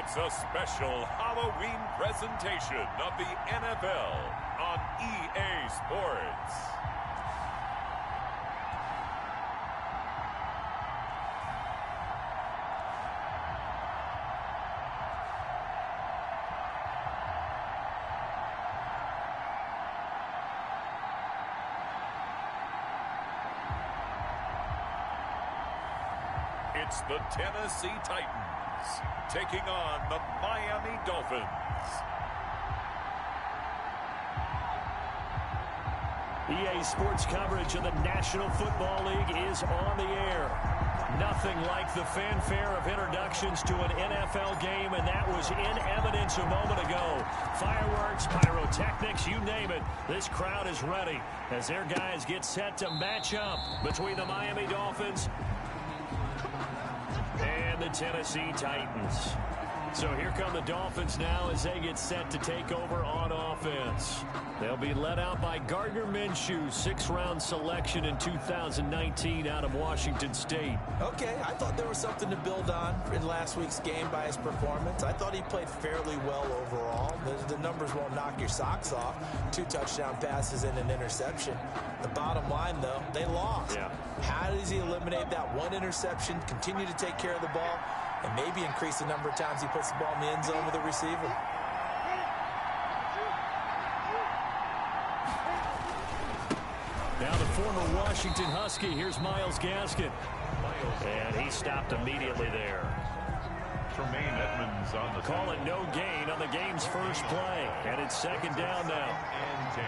It's a special Halloween presentation of the NFL on EA Sports. It's the Tennessee Titans taking on the Miami Dolphins. EA Sports coverage of the National Football League is on the air. Nothing like the fanfare of introductions to an NFL game, and that was in evidence a moment ago. Fireworks, pyrotechnics, you name it. This crowd is ready as their guys get set to match up between the Miami Dolphins and the Tennessee Titans. So here come the Dolphins now as they get set to take over on offense. They'll be led out by Gardner Minshew, sixth-round selection in 2019 out of Washington State. Okay, I thought there was something to build on in last week's game by his performance. I thought he played fairly well overall. The numbers won't knock your socks off. 2 touchdown passes and an interception. The bottom line, though, they lost. Yeah. How does he eliminate that one interception, continue to take care of the ball, and maybe increase the number of times he puts the ball in the end zone with a receiver? Now the former Washington Husky, here's Myles Gaskin. And he stopped immediately there. Tremaine Edmonds on the call it no gain on the game's first play. And it's second down now. And 10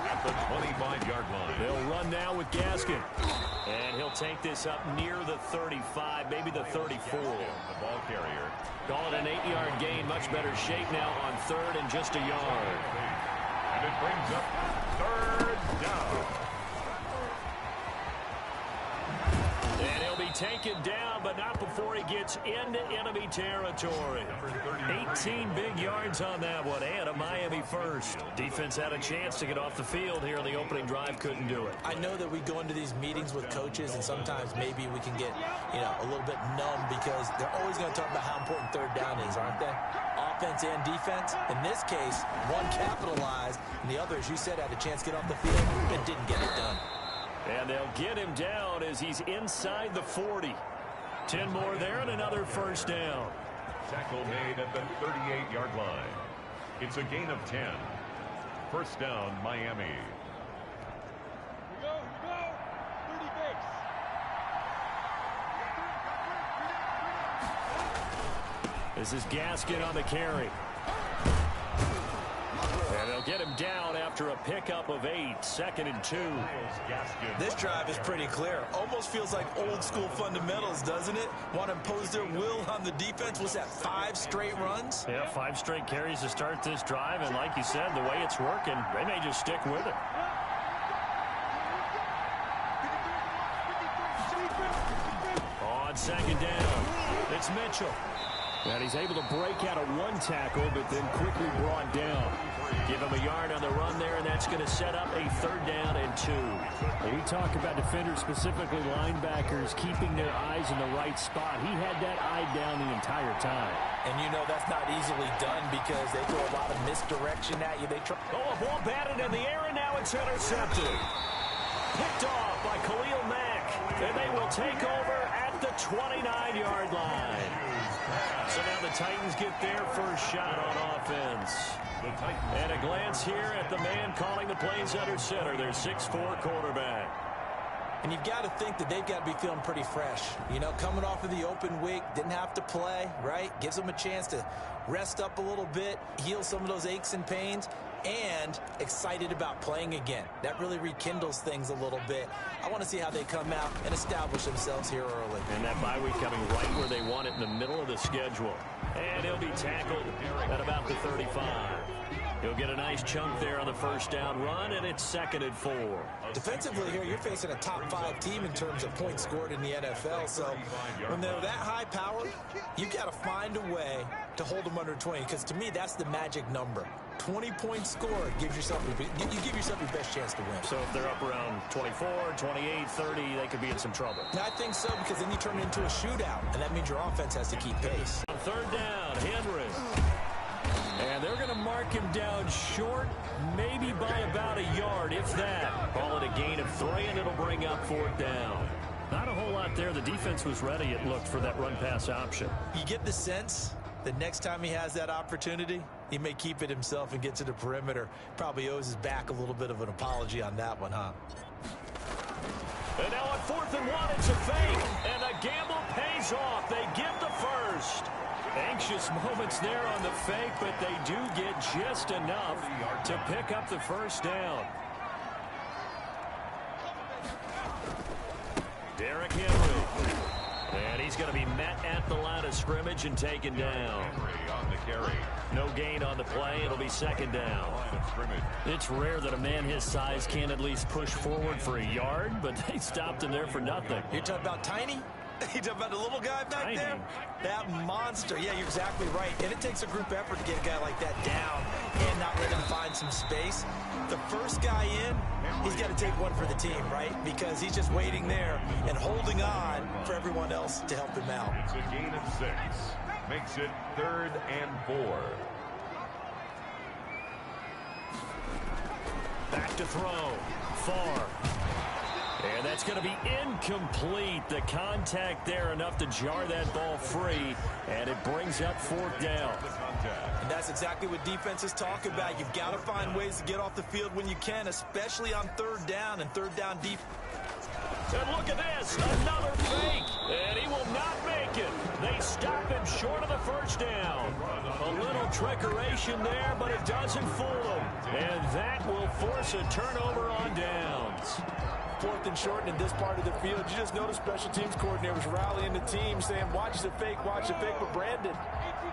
at the 25-yard line. They'll run now with Gaskin. And he'll take this up near the 35, maybe the 34. The ball carrier. Call it an 8-yard gain. Much better shape now on third and just a yard. And it brings up third down. And he'll be taken down, but not before he gets into enemy territory. 18 big yards on that one, and a Miami first. Defense had a chance to get off the field here in the opening drive, couldn't do it. I know that we go into these meetings with coaches, and sometimes maybe we can get, a little bit numb because they're always going to talk about how important third down is, aren't they? Offense and defense. In this case, one capitalized, and the other, as you said, had a chance to get off the field and didn't get it done. And they'll get him down as he's inside the 40. 10 more there and another first down. Tackle made at the 38-yard line. It's a gain of 10. First down, Miami. Here we go. 30 base. This is Gaskin on the carry. And they'll get him down after a pickup of 8, second and 2. This drive is pretty clear. Almost feels like old school fundamentals, doesn't it? Want to impose their will on the defense. Was that 5 straight runs? Yeah, 5 straight carries to start this drive. And like you said, the way it's working, they may just stick with it. On second down, it's Mitchell. And he's able to break out of 1 tackle, but then quickly brought down. Give him a yard on the run there, and that's going to set up a third down and 2. We talk about defenders, specifically linebackers, keeping their eyes in the right spot. He had that eye down the entire time. And that's not easily done because they throw a lot of misdirection at you. They try. Oh, a ball batted in the air, and now it's intercepted. Picked off by Khalil Mack, and they will take over at the 29-yard line. So now the Titans get their first shot on offense. And a glance here at the man calling the plays under center, their 6'4" quarterback. And you've got to think that they've got to be feeling pretty fresh. Coming off of the open week, didn't have to play, right? Gives them a chance to rest up a little bit, heal some of those aches and pains, and excited about playing again. That really rekindles things a little bit. I want to see how they come out and establish themselves here early. And that bye week coming right where they want it in the middle of the schedule. And he'll be tackled at about the 35. He'll get a nice chunk there on the first down run, and it's second and 4. Defensively here, you're facing a top 5 team in terms of points scored in the NFL. So when they're that high powered, you've got to find a way to hold them under 20. Because to me, that's the magic number. 20 points scored gives yourself you give yourself your best chance to win. So if they're up around 24, 28, 30, they could be in some trouble. I think so, because then you turn it into a shootout, and that means your offense has to keep pace. third down, Henry. And they're going to mark him down short, maybe by about a yard, if that. Call it a gain of 3, and it'll bring up fourth down. Not a whole lot there. The defense was ready, it looked, for that run-pass option. You get the sense that next time he has that opportunity, he may keep it himself and get to the perimeter. Probably owes his back a little bit of an apology on that one, huh? And now on 4th and 1, it's a fake. And the gamble pays off. They get the first. Anxious moments there on the fake, but they do get just enough to pick up the first down. Derrick Henry. And he's going to be met at the line of scrimmage and taken down. Henry on the carry. No gain on the play. It'll be second down. It's rare that a man his size can't at least push forward for a yard, but they stopped him there for nothing. You're talking about tiny? You talking about the little guy back there? That monster. Yeah, you're exactly right. And it takes a group effort to get a guy like that down and not let him find some space. The first guy in, he's got to take one for the team, right? Because he's just waiting there and holding on for everyone else to help him out. It's a gain of 6. Makes it 3rd and 4. Back to throw. Far. And that's going to be incomplete. The contact there enough to jar that ball free, and it brings up fourth down. And that's exactly what defenses talk about. You've got to find ways to get off the field when you can, especially on third down and third down deep. And look at this, another fake, and he will not make it. They stop him short of the first down. A little trickeration there, but it doesn't fool them. And that will force a turnover on downs. 4th and short in this part of the field. You just notice special teams coordinators rallying the team saying, watch the fake, but Brandon,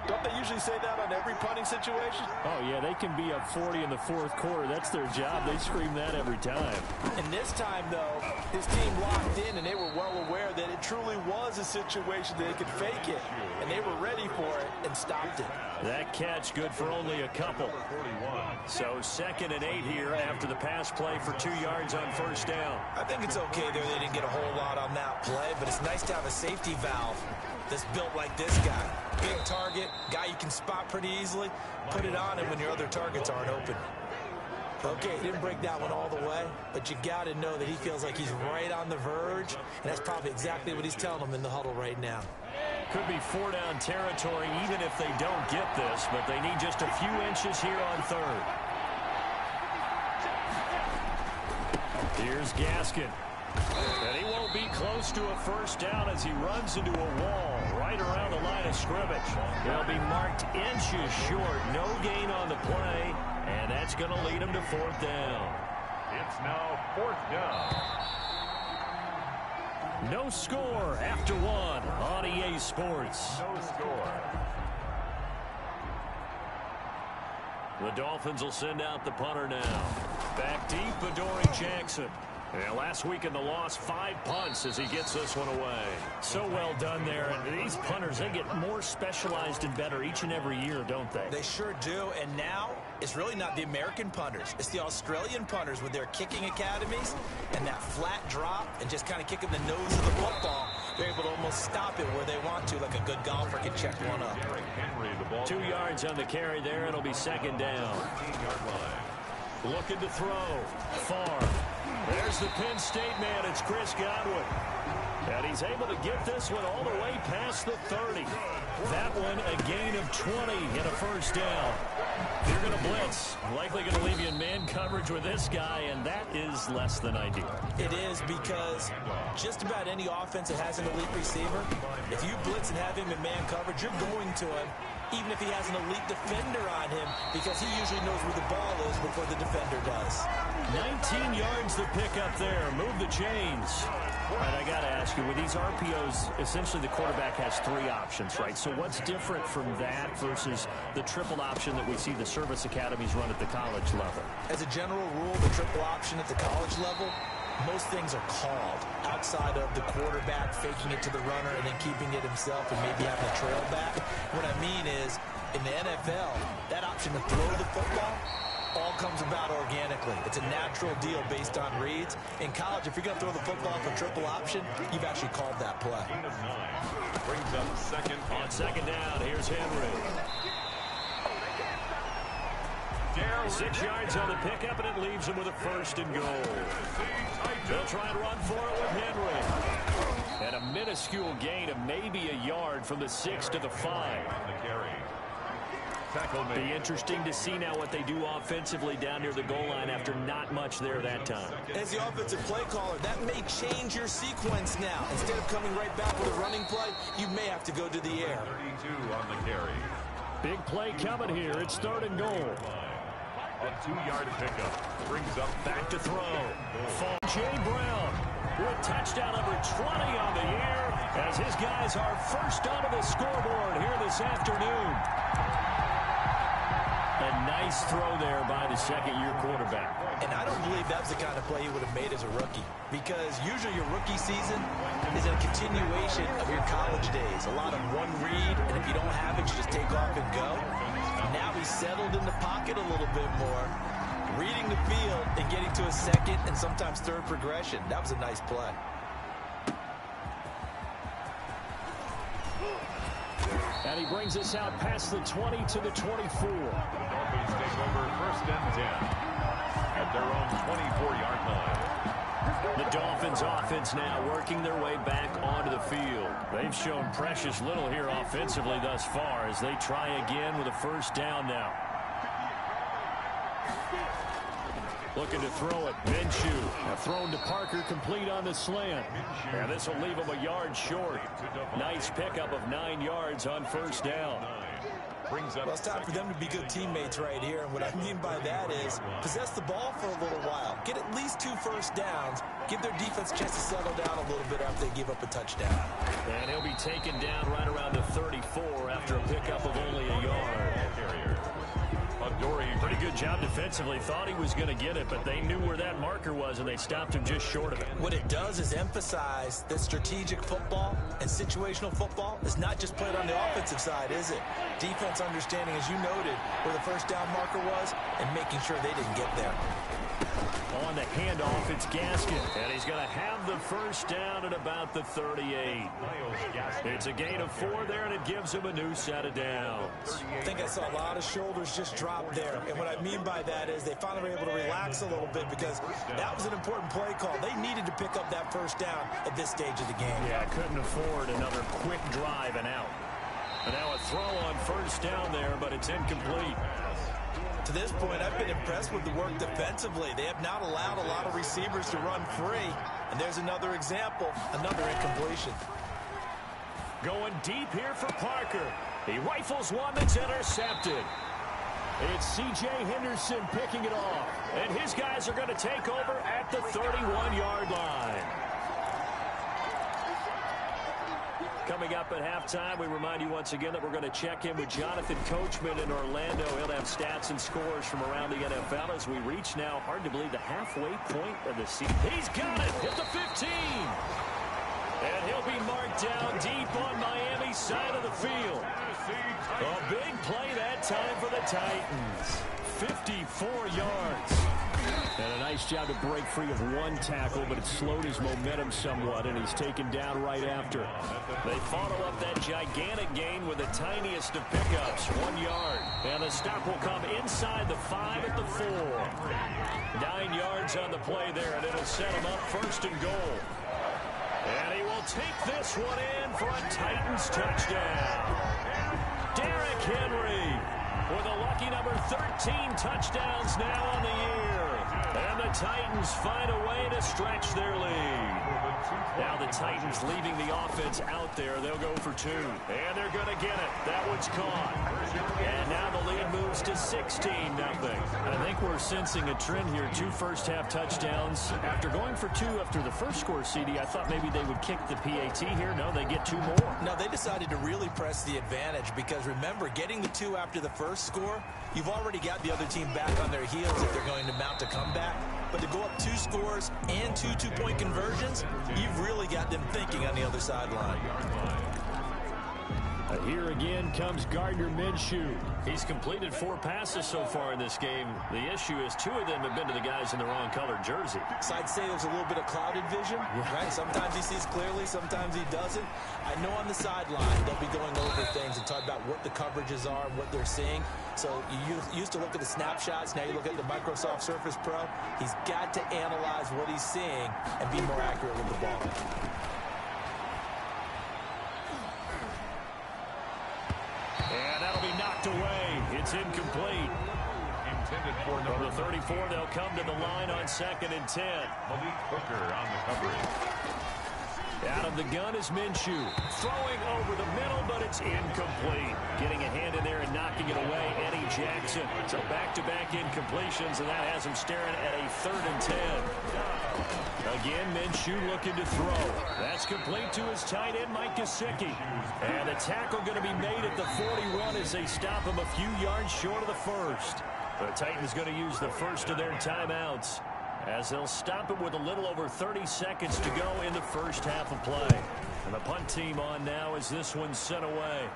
don't they usually say that on every punting situation? Oh, yeah, they can be up 40 in the fourth quarter. That's their job. They scream that every time. And this time, though, his team locked in, and they were well aware that it truly was a situation that they could fake it, and they were ready for it and stopped it. That catch good for only a couple. So 2nd and 8 here after the pass play for 2 yards on first down. I think it's okay there. They didn't get a whole lot on that play, but it's nice to have a safety valve that's built like this guy. Big target, guy you can spot pretty easily. Put it on him when your other targets aren't open. Okay, he didn't break that one all the way, but you got to know that he feels like he's right on the verge, and that's probably exactly what he's telling them in the huddle right now. Could be 4-down territory even if they don't get this, but they need just a few inches here on third. Here's Gaskin. And he won't be close to a first down as he runs into a wall right around the line of scrimmage. They'll be marked inches short. No gain on the play, and that's going to lead him to fourth down. It's now 4th down. No score after 1 on EA Sports. No score. The Dolphins will send out the punter now. Back deep, Adoree Jackson. Yeah, last week in the loss, 5 punts as he gets this one away. So well done there. And these punters, they get more specialized and better each and every year, don't they? They sure do. And now it's really not the American punters. It's the Australian punters with their kicking academies and that flat drop and just kind of kicking the nose of the football. They're able to almost stop it where they want to, like a good golfer can check one up. Henry, the ball 2 yards on the carry there. It'll be second down. Looking to throw. Far. There's the Penn State man. It's Chris Godwin. And he's able to get this one all the way past the 30. That one a gain of 20 and a first down. You're going to blitz. Likely going to leave you in man coverage with this guy, and that is less than ideal. It is, because just about any offense that has an elite receiver, if you blitz and have him in man coverage, you're going to him, even if he has an elite defender on him, because he usually knows where the ball is before the defender does. 19 yards to pick up there. Move the chains. All right, I got to ask you, with these RPOs, essentially the quarterback has 3 options, right? So what's different from that versus the triple option that we see the service academies run at the college level? As a general rule, the triple option at the college level, most things are called outside of the quarterback faking it to the runner and then keeping it himself and maybe having a trail back. What I mean is, in the NFL, that option to throw the football, all comes about organically. It's a natural deal based on reads. In college, if you're going to throw the football for triple option, you've actually called that play. Brings up second. On second down, here's Henry. 6 yards on the pickup, and it leaves him with a first and goal. They'll try and run for it with Henry. And a minuscule gain of maybe a yard from the 6 to the 5. Be interesting to see now what they do offensively down near the goal line after not much there that time. As the offensive play caller, that may change your sequence now. Instead of coming right back with a running play, you may have to go to the air. 32 on the carry. Big play coming here. It's third and goal. A 2-yard pickup. Brings up back to throw. Jay Brown with touchdown number 20 on the year as his guys are first onto the scoreboard here this afternoon. A nice throw there by the second-year quarterback. And I don't believe that's the kind of play he would have made as a rookie, because usually your rookie season is a continuation of your college days. A lot of one read, and if you don't have it, you just take off and go. Now he's settled in the pocket a little bit more, reading the field and getting to a second and sometimes third progression. That was a nice play. And he brings us out past the 20 to the 24. The Dolphins take over first and 10 at their own 24-yard line. The Dolphins offense now working their way back onto the field. They've shown precious little here offensively thus far as they try again with a first down now. Looking to throw it. Minshew. Thrown to Parker, complete on the slant. And this will leave him a yard short. Nice pickup of 9 yards on first down. Well, it's time for them to be good teammates right here. And what I mean by that is possess the ball for a little while. Get at least 2 first downs. Give their defense a chance to settle down a little bit after they give up a touchdown. And he'll be taken down right around the 34 after a pickup of only a yard. Pretty good job defensively. Thought he was going to get it, but they knew where that marker was, and they stopped him just short of it. What it does is emphasize that strategic football and situational football is not just played on the offensive side, is it? Defense understanding, as you noted, where the first down marker was and making sure they didn't get there. On the handoff, it's Gaskin, and he's going to have the first down at about the 38. It's a gain of 4 there, and it gives him a new set of downs. I think I saw a lot of shoulders just drop there, and what I mean by that is they finally were able to relax a little bit because that was an important play call. They needed to pick up that first down at this stage of the game. Yeah, couldn't afford another quick drive and out. And now a throw on first down there, but it's incomplete. To this point, I've been impressed with the work defensively. They have not allowed a lot of receivers to run free. And there's another example, another incompletion. Going deep here for Parker. He rifles one that's intercepted. It's C.J. Henderson picking it off. And his guys are going to take over at the 31-yard line. Coming up at halftime, we remind you once again that we're going to check in with Jonathan Coachman in Orlando. He'll have stats and scores from around the NFL as we reach now, hard to believe, the halfway point of the season. He's got it at the 15. And he'll be marked down deep on Miami's side of the field. A big play that time for the Titans. 54 yards. And a nice job to break free of one tackle, but it slowed his momentum somewhat, and he's taken down right after. They follow up that gigantic gain with the tiniest of pickups, 1 yard. And the stop will come inside the 5 at the 4. 9 yards on the play there, and it'll set him up first and goal. And he will take this one in for a Titans touchdown. Derrick Henry with a lucky number 13 touchdowns now on the year. And the Titans find a way to stretch their lead. Now the Titans leaving the offense out there. They'll go for 2. And they're going to get it. That one's caught. And now the lead moves to 16-0. I think we're sensing a trend here. 2 first-half touchdowns. After going for 2 after the first score, CD, I thought maybe they would kick the PAT here. No, they get 2 more. No, they decided to really press the advantage because, remember, getting the 2 after the first score, you've already got the other team back on their heels if they're going to mount a comeback. But to go up 2 scores and 2 two-point conversions, you've really got them thinking on the other sideline. Here again comes Gardner Minshew. He's completed 4 passes so far in this game. The issue is 2 of them have been to the guys in the wrong colored jersey. So I'd say there's a little bit of clouded vision, right? Sometimes he sees clearly, sometimes he doesn't. I know on the sideline they'll be going over things and talk about what the coverages are and what they're seeing. So you used to look at the snapshots. Now you look at the Microsoft Surface Pro. He's got to analyze what he's seeing and be more accurate with the ball. And that'll be knocked away. It's incomplete. Intended for From the 34, they'll come to the line on 2nd and 10. Malik Hooker on the coverage. Out of the gun is Minshew. Throwing over the middle, but it's incomplete. Getting a hand in there and knocking it away, Eddie Jackson. So back-to-back incompletions, and that has him staring at a 3rd and 10. Again, Minshew looking to throw. That's complete to his tight end, Mike Gesicki. And the tackle going to be made at the 41 as they stop him a few yards short of the first. The Titans going to use the first of their timeouts, as they'll stop it with a little over 30 seconds to go in the first half of play. And the punt team on now as this one's sent away.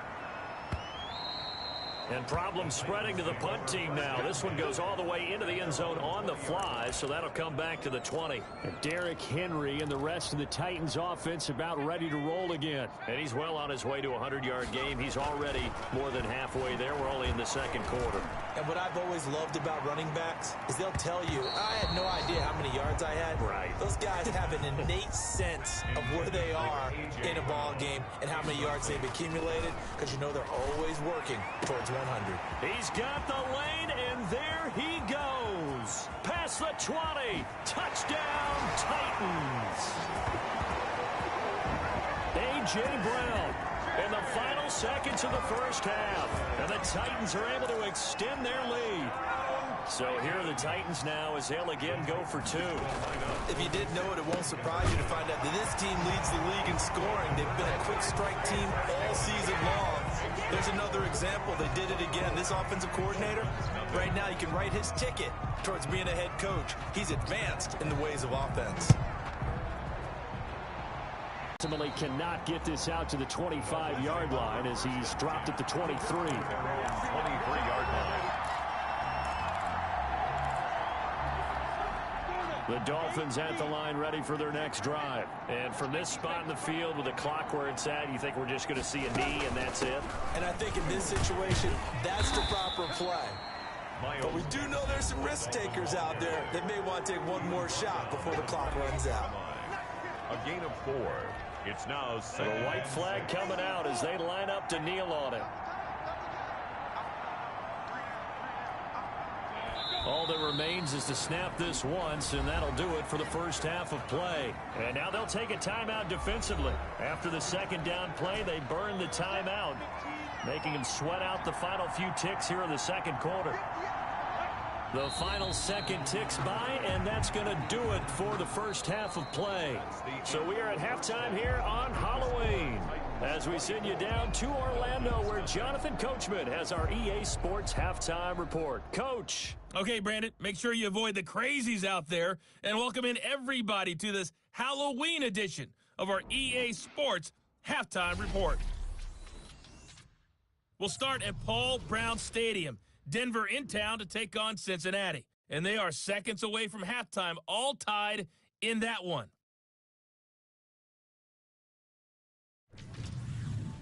And problems spreading to the punt team now. This one goes all the way into the end zone on the fly, so that'll come back to the 20. And Derrick Henry and the rest of the Titans offense about ready to roll again. And he's well on his way to a 100-yard game. He's already more than halfway there. We're only in the 2nd quarter. And what I've always loved about running backs is they'll tell you, I had no idea how many yards I had. Right. Those guys have an innate sense of where they are in a ball game and how many yards they've accumulated, because you know they're always working towards 100. He's got the lane, and there he goes. Past the 20. Touchdown, Titans. A.J. Brown in the final seconds of the first half. And the Titans are able to extend their lead. So here are the Titans now as they'll again go for 2. If you didn't know it, it won't surprise you to find out that this team leads the league in scoring. They've been a quick strike team all season long. There's another example. They did it again. This offensive coordinator, right now, you can write his ticket towards being a head coach. He's advanced in the ways of offense. Ultimately cannot get this out to the 25-yard line as he's dropped at the 23. 23-yard line. The Dolphins at the line ready for their next drive. And from this spot in the field with the clock where it's at, you think we're just going to see a knee and that's it? And I think in this situation, that's the proper play. But we do know there's some risk takers out there that may want to take one more shot before the clock runs out. A gain of 4. It's now the white flag coming out as they line up to kneel on it. All that remains is to snap this once, and that'll do it for the first half of play. And now they'll take a timeout defensively. After the 2nd down play, they burn the timeout, making them sweat out the final few ticks here in the 2nd quarter. The final 2nd ticks by, and that's going to do it for the first half of play. So we are at halftime here on Halloween, as we send you down to Orlando, where Jonathan Coachman has our EA Sports Halftime Report. Coach. Okay, Brandon, make sure you avoid the crazies out there and welcome in everybody to this Halloween edition of our EA Sports Halftime Report. We'll start at Paul Brown Stadium. Denver in town to take on Cincinnati. And they are seconds away from halftime, all tied in that one.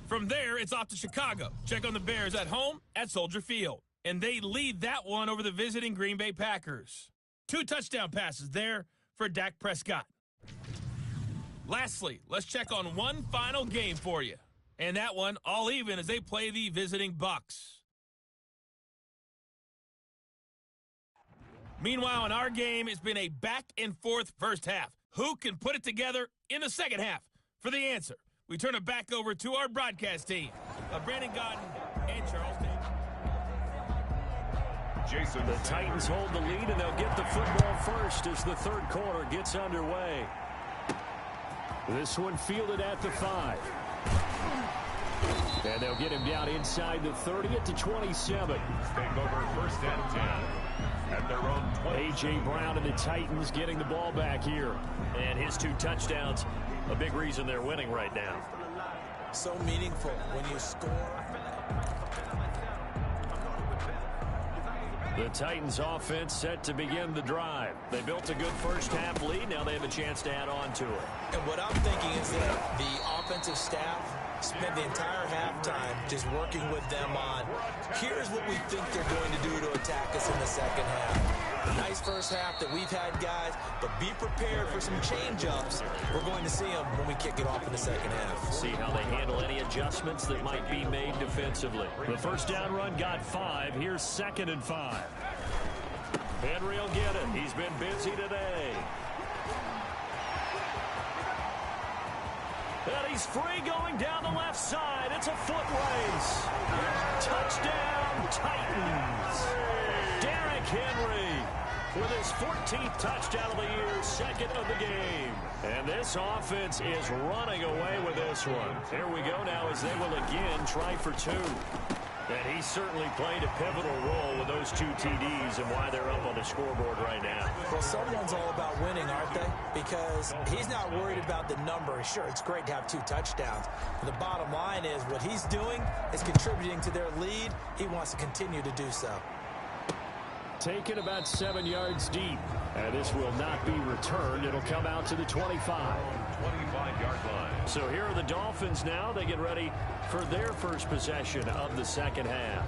From there, it's off to Chicago. Check on the Bears at home at Soldier Field. And they lead that one over the visiting Green Bay Packers. 2 touchdown passes there for Dak Prescott. Lastly, let's check on one final game for you. And that one all even as they play the visiting Bucs. Meanwhile, in our game, it's been a back-and-forth first half. Who can put it together in the second half? For the answer, we turn it back over to our broadcast team, Brandon Godden and Charles Davis. The Titans hold the lead, and they'll get the football first as the 3rd quarter gets underway. This one fielded at the 5. And they'll get him down inside the 30 at the 27. Take over 1st and 10. At their own 20. A.J. Brown and the Titans getting the ball back here. And his 2 touchdowns, a big reason they're winning right now. So meaningful when you score. The Titans offense set to begin the drive. They built a good first half lead. Now they have a chance to add on to it. And what I'm thinking is that the offensive staff spent the entire halftime just working with them on, here's what we think they're going to do to attack us in the second half. A nice first half that we've had, guys, but be prepared for some change-ups. We're going to see them when we kick it off in the second half. See how they handle any adjustments that might be made defensively. The first down run got 5. Here's 2nd and 5. Henry will get it. He's been busy today. And he's free going down the left side. It's a foot race. Touchdown, Titans. Derrick Henry with his 14th touchdown of the year, 2nd of the game. And this offense is running away with this one. Here we go now as they will again try for 2. And he certainly played a pivotal role with those 2 TDs and why they're up on the scoreboard right now. Well, someone's all about winning, aren't they? Because he's not worried about the number. Sure, it's great to have 2 touchdowns. But the bottom line is what he's doing is contributing to their lead. He wants to continue to do so. Taken about 7 yards deep. And this will not be returned. It'll come out to the 25. 25-yard line. So here are the Dolphins now. They get ready for their first possession of the second half.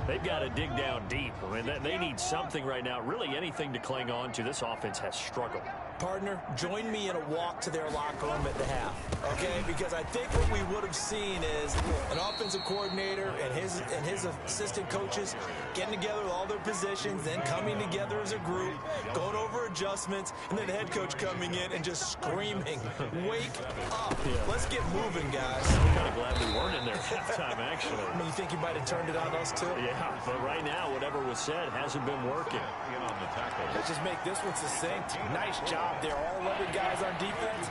They've got to dig down deep. I mean, they need something right now, really anything to cling on to. This offense has struggled. Partner, join me in a walk to their locker room at the half, okay? Because I think what we would have seen is an offensive coordinator and his assistant coaches getting together with all their positions, then coming together as a group, going over adjustments, and then the head coach coming in and just screaming, wake up. Yeah. Let's get moving, guys. I'm kind of glad we weren't in there halftime, actually. I mean, you think you might have turned it on us, too? Yeah, but right now, whatever was said hasn't been working. Let's just make this one succinct. Nice job there. All 11 guys on defense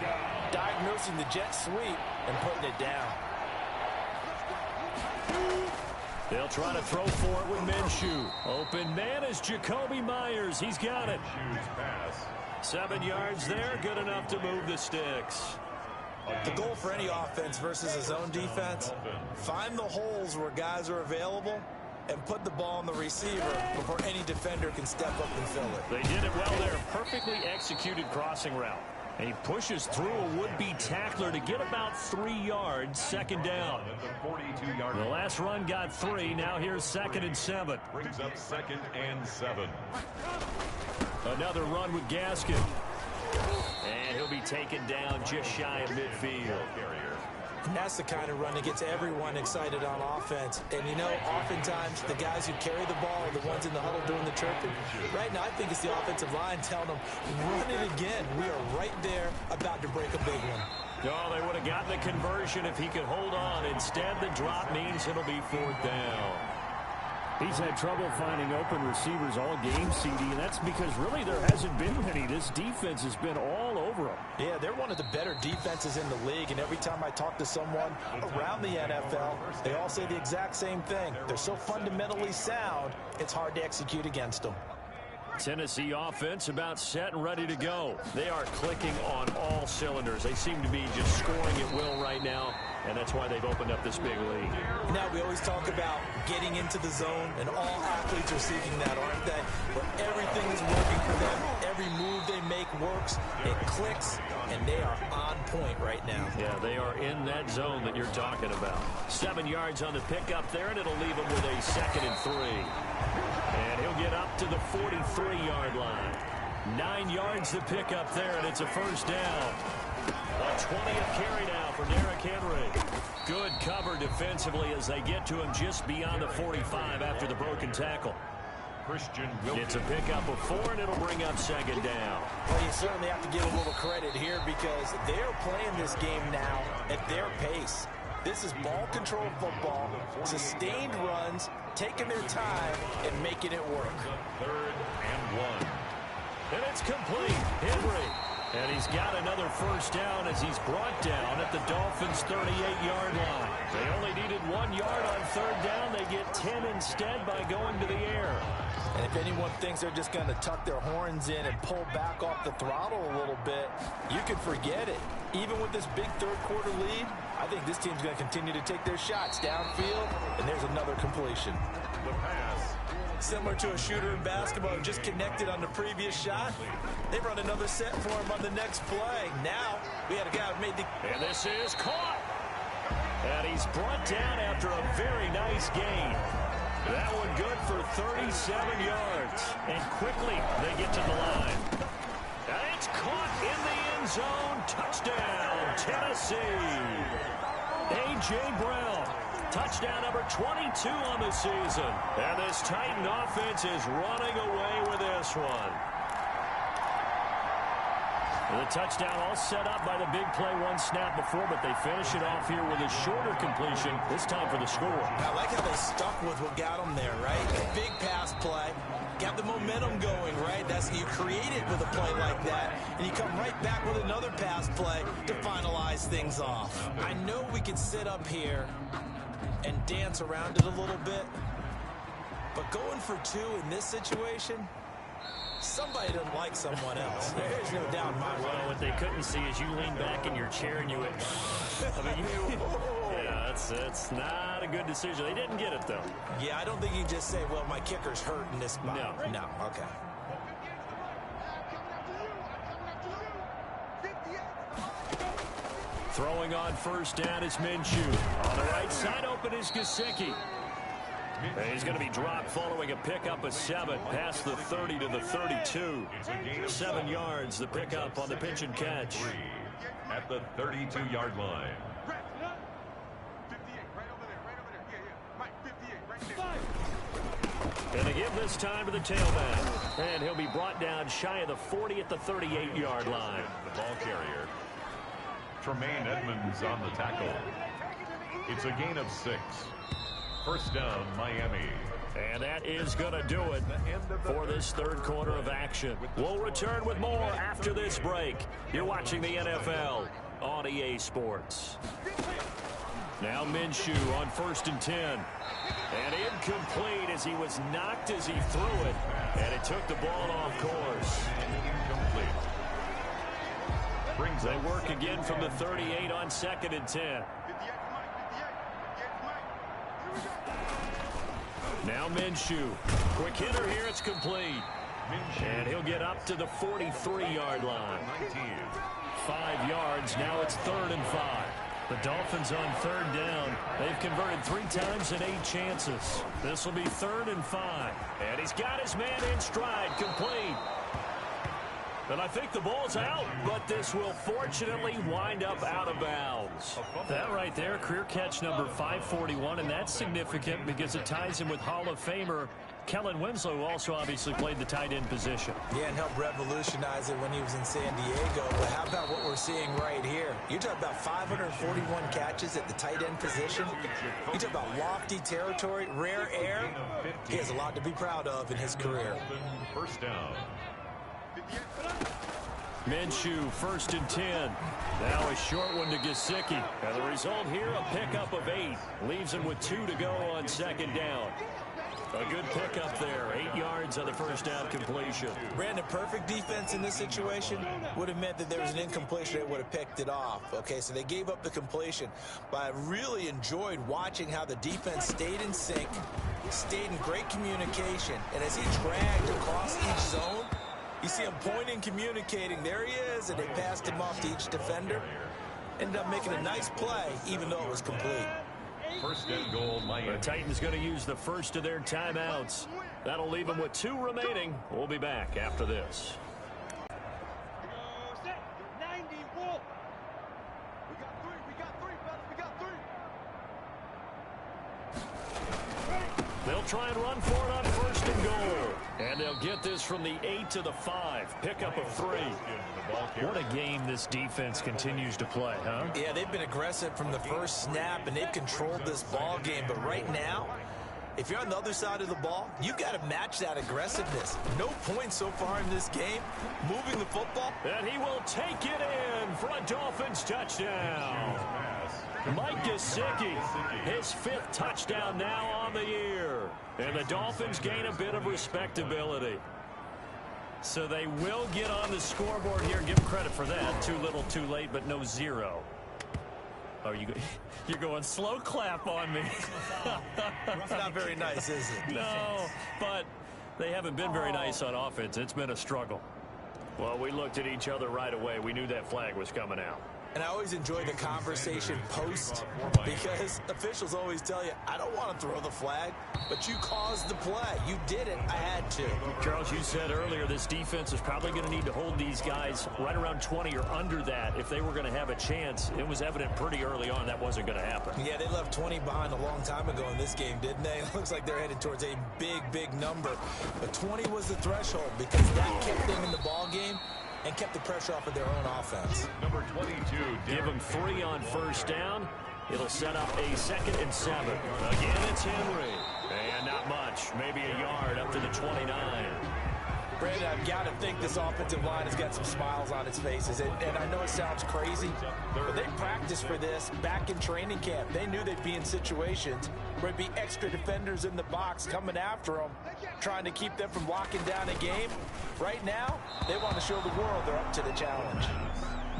diagnosing the jet sweep and putting it down. They'll try to throw for it with Minshew. Open man is Jacoby Myers. He's got it. 7 yards there. Good enough to move the sticks. The goal for any offense versus a zone defense, find the holes where guys are available and put the ball on the receiver before any defender can step up and fill it. They did it well there. Perfectly executed crossing route. And he pushes through a would-be tackler to get about 3 yards, 2nd down. The last run got 3. Now here's 2nd and 7. Brings up 2nd and 7. Another run with Gaskin. And he'll be taken down just shy of midfield. And that's the kind of run that gets everyone excited on offense. And, you know, oftentimes the guys who carry the ball are the ones in the huddle doing the chirping. Right now, I think it's the offensive line telling them, run it again. We are right there about to break a big one. Oh, they would have gotten the conversion if he could hold on. Instead, the drop means it'll be 4th down. He's had trouble finding open receivers all game, CD, and that's because really there hasn't been many. This defense has been all over them. Yeah, they're one of the better defenses in the league, and every time I talk to someone around the NFL, they all say the exact same thing. They're so fundamentally sound, it's hard to execute against them. Tennessee offense about set and ready to go. They are clicking on all cylinders. They seem to be just scoring at will right now, and that's why they've opened up this big lead. Now, we always talk about getting into the zone, and all athletes are seeking that, aren't they? But everything is working for them. Every move they make works. It clicks, and they are on point right now. Yeah, they are in that zone that you're talking about. 7 yards on the pickup there, and it'll leave them with a 2nd and 3. And he'll get up to the 43-yard line. 9 yards to pick up there, and it's a 1st down. A 20th carry now for Derrick Henry. Good cover defensively as they get to him just beyond the 45 after the broken tackle. It's a pickup of 4, and it'll bring up 2nd down. Well, you certainly have to give a little credit here because they're playing this game now at their pace. This is ball control football, sustained runs, taking their time, and making it work. 3rd and 1. And it's complete. Henry. And he's got another 1st down as he's brought down at the Dolphins' 38-yard line. They only needed 1 yard on 3rd down. They get 10 instead by going to the air. And if anyone thinks they're just going to tuck their horns in and pull back off the throttle a little bit, you can forget it. Even with this big 3rd quarter lead, I think this team's going to continue to take their shots downfield, and there's another completion. The pass. Similar to a shooter in basketball who just connected on the previous shot. They run another set for him on the next play. Now, we had a guy who made the... And this is caught. And he's brought down after a very nice gain. That one good for 37 yards. And quickly, they get to the line. And it's caught in the end zone. Touchdown, Tennessee. A.J. Brown. Touchdown number 22 on the season. And this Titan offense is running away with this one. The touchdown all set up by the big play one snap before, but they finish it off here with a shorter completion, this time for the score. I like how they stuck with what got them there, right? Big pass play. Got the momentum going, right? That's you create it with a play like that, and you come right back with another pass play to finalize things off. I know we can sit up here and dance around it a little bit, but going for two in this situation, somebody doesn't like someone else. There's no doubt in my mind. Well, what they couldn't see is you lean back in your chair and you went, I mean, yeah, it's not a good decision. They didn't get it, though. Yeah, I don't think you can just say, well, my kicker's hurt in this spot. No, okay. Throwing on first down is Minshew. On the right side open is Gesicki. He's going to be dropped following a pickup of 7 past the 30 to the 32. 7 yards, the pickup on the pitch and catch. At the 32-yard line. And they give this time to the tailback. And he'll be brought down shy of the 40 at the 38-yard line. The ball carrier. Tremaine Edmonds on the tackle. It's a gain of 6. First down, Miami. And that is going to do it for this third quarter of action. We'll return with more after this break. You're watching the NFL on EA Sports. Now Minshew on 1st and 10. And incomplete as he was knocked as he threw it. And it took the ball off course. Incomplete. They work again from the 38 on 2nd and 10. Now Minshew. Quick hitter here. It's complete. And he'll get up to the 43-yard line. 5 yards. Now it's 3rd and 5. The Dolphins on 3rd down. They've converted 3 times in 8 chances. This will be 3rd and 5. And he's got his man in stride. Complete. And I think the ball's out, but this will fortunately wind up out of bounds. That right there, career catch number 541, and that's significant because it ties him with Hall of Famer Kellen Winslow, who also obviously played the tight end position. Yeah, and helped revolutionize it when he was in San Diego. But how about what we're seeing right here? You're talking about 541 catches at the tight end position. You talk about lofty territory, rare air. He has a lot to be proud of in his career. First down. Minshew, 1st and 10. Now a short one to Gesicki. And the result here, a pickup of 8. Leaves him with 2 to go on 2nd down. A good pickup there. 8 yards on the first down completion. Brandon, perfect defense in this situation would have meant that there was an incompletion. They would have picked it off. Okay, so they gave up the completion. But I really enjoyed watching how the defense stayed in sync, stayed in great communication. And as he dragged across each zone, you see him pointing, communicating. There he is, and they passed him off to each defender. Ended up making a nice play, even though it was complete. 1st and goal, Miami. The Titans going to use the first of their timeouts. That'll leave them with 2 remaining. We'll be back after this. Set. 90 ball. We got 3, fellas. We got 3. They'll try and run for it on 1st and goal. And they'll get this from the 8 to the 5. Pickup of 3. What a game this defense continues to play, huh? Yeah, they've been aggressive from the first snap, and they've controlled this ball game. But right now, if you're on the other side of the ball, you got to match that aggressiveness. No points so far in this game. Moving the football. And he will take it in for a Dolphins touchdown. Mike Gesicki, his 5th touchdown now on the year. And the Dolphins gain a bit of respectability. So they will get on the scoreboard here. Give them credit for that. Too little, too late, but no 0. Are you're going slow clap on me. It's not very nice, is it? No, but they haven't been very nice on offense. It's been a struggle. Well, we looked at each other right away. We knew that flag was coming out. And I always enjoy the conversation post because officials always tell you, I don't want to throw the flag, but you caused the play. You did it. I had to. Charles, you said earlier this defense is probably going to need to hold these guys right around 20 or under that if they were going to have a chance. It was evident pretty early on that wasn't going to happen. Yeah, they left 20 behind a long time ago in this game, didn't they? It looks like they're headed towards a big, big number. But 20 was the threshold because that kept them in the ball game and kept the pressure off of their own offense. Number 22. Give them 3 on first down. It'll set up a 2nd and 7. Again, it's Henry. And not much. Maybe a yard up to the 29. Brandon, I've got to think this offensive line has got some smiles on its faces. And I know it sounds crazy, but they practiced for this back in training camp. They knew they'd be in situations where there'd be extra defenders in the box coming after them, trying to keep them from locking down a game. Right now, they want to show the world they're up to the challenge.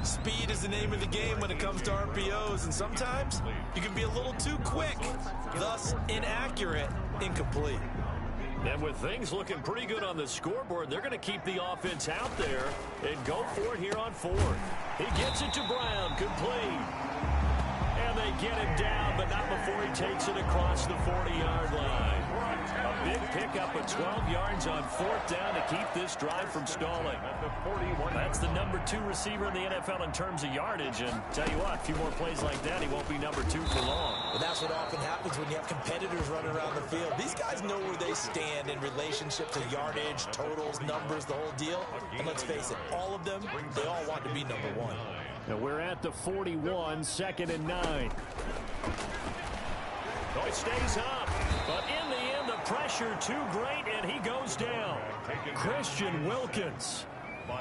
Speed is the name of the game when it comes to RPOs, and sometimes you can be a little too quick, thus inaccurate, incomplete. And with things looking pretty good on the scoreboard, they're going to keep the offense out there and go for it here on 4th. He gets it to Brown, complete. And they get him down, but not before he takes it across the 40-yard line. A big pickup of 12 yards on 4th down to keep this drive from stalling. That's the number 2 receiver in the NFL in terms of yardage. And tell you what, a few more plays like that, he won't be number 2 for long. Well, that's what often happens when you have competitors running around the field. These guys know where they stand in relationship to yardage, totals, numbers, the whole deal. And let's face it, all of them, they all want to be number 1. Now we're at the 41, 2nd and 9. Oh, it stays up, but in the end, the pressure too great, and he goes down. Christian Wilkins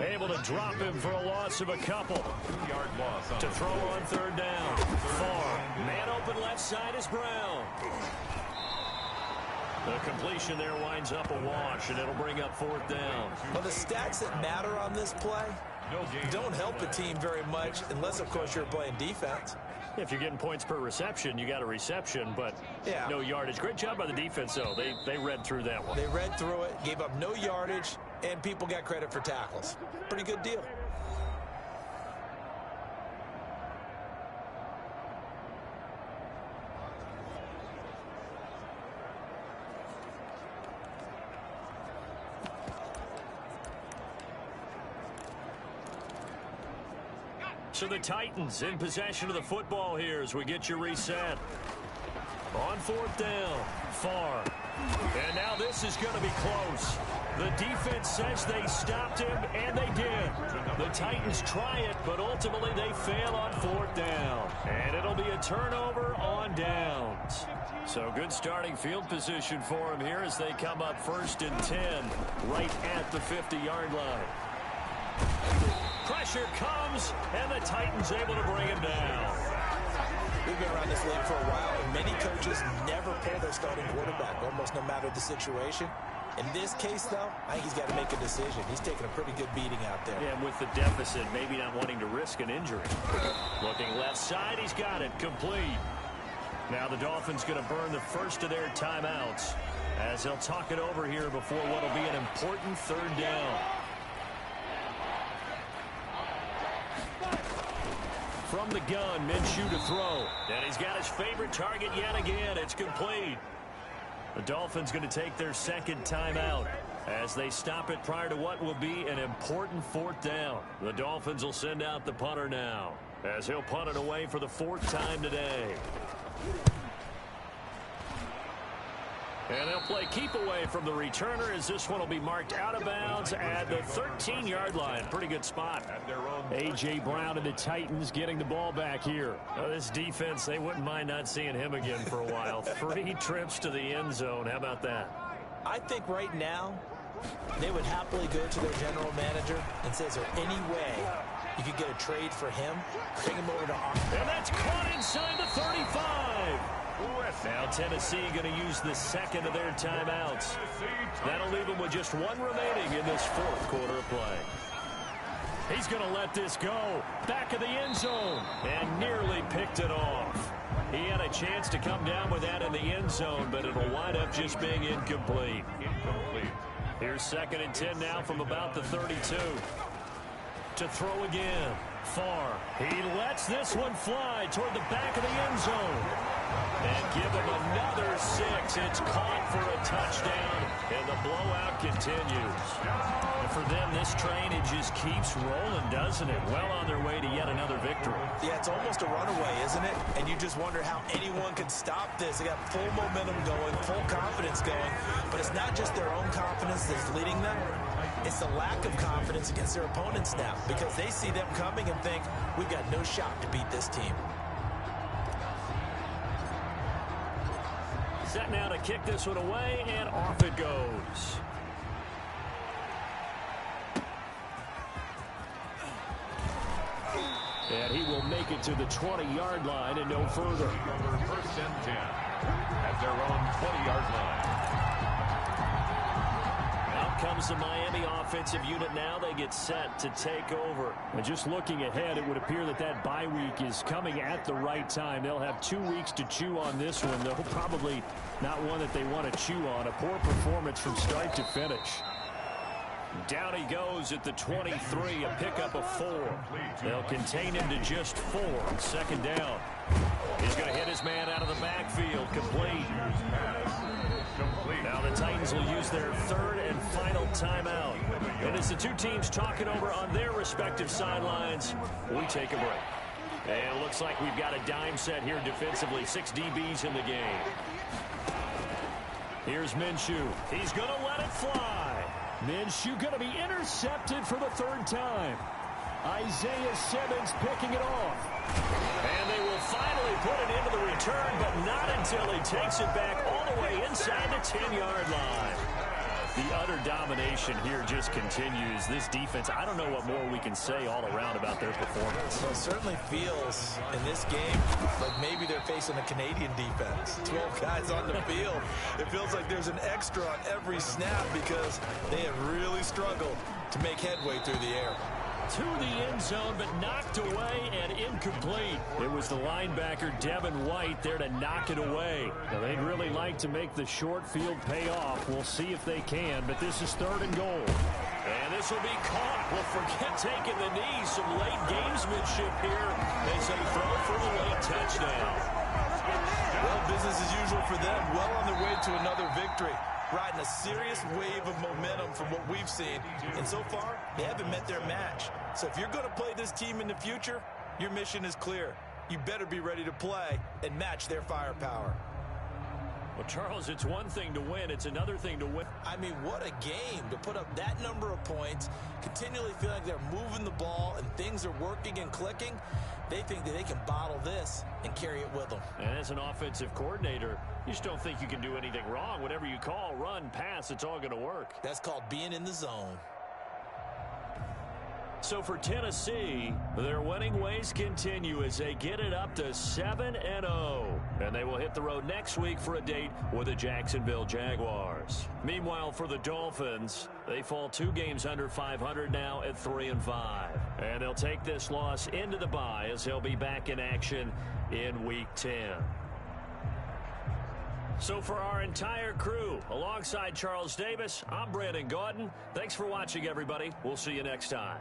able to drop him for a loss of a couple. 2-yard loss To throw on 3rd down. Far. Man open left side is Brown. The completion there winds up a wash, and it'll bring up 4th down. Well, the stats that matter on this play don't help a team very much unless, of course, you're playing defense. If you're getting points per reception, you got a reception, but no yardage. Great job by the defense, though. They read through that one. They read through it, gave up no yardage, and people got credit for tackles. Pretty good deal. So the Titans in possession of the football here as we get you reset. On 4th down, Far. And now this is going to be close. The defense says they stopped him, and they did. The Titans try it, but ultimately they fail on 4th down. And it'll be a turnover on downs. So good starting field position for them here as they come up 1st and 10 right at the 50-yard line. Pressure comes, and the Titans able to bring him down. We've been around this league for a while, and many coaches never pull their starting quarterback, almost no matter the situation. In this case, though, I think he's got to make a decision. He's taking a pretty good beating out there. Yeah, with the deficit, maybe not wanting to risk an injury. Looking left side, he's got it, complete. Now the Dolphins going to burn the first of their timeouts as they'll talk it over here before what will be an important 3rd down. From the gun, Minshew to throw. And he's got his favorite target yet again. It's complete. The Dolphins going to take their 2nd timeout as they stop it prior to what will be an important 4th down. The Dolphins will send out the punter now as he'll punt it away for the 4th time today. And they'll play keep away from the returner as this one will be marked out of bounds at the 13-yard line. Pretty good spot. A.J. Brown and the Titans getting the ball back here. This defense, they wouldn't mind not seeing him again for a while. 3 trips to the end zone. How about that? I think right now they would happily go to their general manager and say, is there any way you could get a trade for him? Bring him over to our... And that's caught inside the 35. Now Tennessee going to use the 2nd of their timeouts. That'll leave them with just 1 remaining in this 4th quarter of play. He's going to let this go. Back of the end zone. And nearly picked it off. He had a chance to come down with that in the end zone, but it'll wind up just being incomplete. Here's 2nd and 10 now from about the 32. To throw again. Far. He lets this one fly toward the back of the end zone. And give him another 6. It's caught for a touchdown, and the blowout continues. And for them, this train, it just keeps rolling, doesn't it? Well on their way to yet another victory. Yeah, it's almost a runaway, isn't it? And you just wonder how anyone could stop this. They got full momentum going, full confidence going. But it's not just their own confidence that's leading them. It's the lack of confidence against their opponents now, because they see them coming and think, we've got no shot to beat this team. Set now to kick this one away, and off it goes. And he will make it to the 20-yard line and no further. 1st and 10 at their own 20-yard line. Out comes the Miami offensive unit now. They get set to take over. And just looking ahead, it would appear that that bye week is coming at the right time. They'll have 2 weeks to chew on this one, though probably not one that they want to chew on. A poor performance from start to finish. Down he goes at the 23, a pickup of 4. They'll contain him to just 4 on 2nd down. He's going to hit his man out of the backfield. Complete. Now the Titans will use their 3rd and final timeout. And as the two teams talk it over on their respective sidelines, we take a break. And it looks like we've got a dime set here defensively. 6 DBs in the game. Here's Minshew. He's going to let it fly. Minshew going to be intercepted for the 3rd time. Isaiah Simmons picking it off. And they will finally put it into the return, but not until he takes it back all the way inside the 10-yard line. The utter domination here just continues. This defense, I don't know what more we can say all around about their performance. Well, it certainly feels in this game like maybe they're facing a Canadian defense. 12 guys on the field. It feels like there's an extra on every snap because they have really struggled to make headway through the air. To the end zone, but knocked away and incomplete. It was the linebacker, Devin White, there to knock it away. Now, they'd really like to make the short field pay off. We'll see if they can, but this is 3rd and goal. And this will be caught. Well, forget taking the knee. Some late gamesmanship here as they throw for a late touchdown. Well, business as usual for them. Well on their way to another victory. Riding a serious wave of momentum from what we've seen. And so far, they haven't met their match. So if you're going to play this team in the future, your mission is clear. You better be ready to play and match their firepower. Well, Charles, it's one thing to win. It's another thing to win. I mean, what a game to put up that number of points, continually feel like they're moving the ball and things are working and clicking. They think that they can bottle this and carry it with them. And as an offensive coordinator, you just don't think you can do anything wrong. Whatever you call, run, pass, it's all going to work. That's called being in the zone. So for Tennessee, their winning ways continue as they get it up to 7-0. And they will hit the road next week for a date with the Jacksonville Jaguars. Meanwhile, for the Dolphins, they fall 2 games under 500 now at 3-5. And they'll take this loss into the bye as they'll be back in action in Week 10. So for our entire crew, alongside Charles Davis, I'm Brandon Gaudin. Thanks for watching, everybody. We'll see you next time.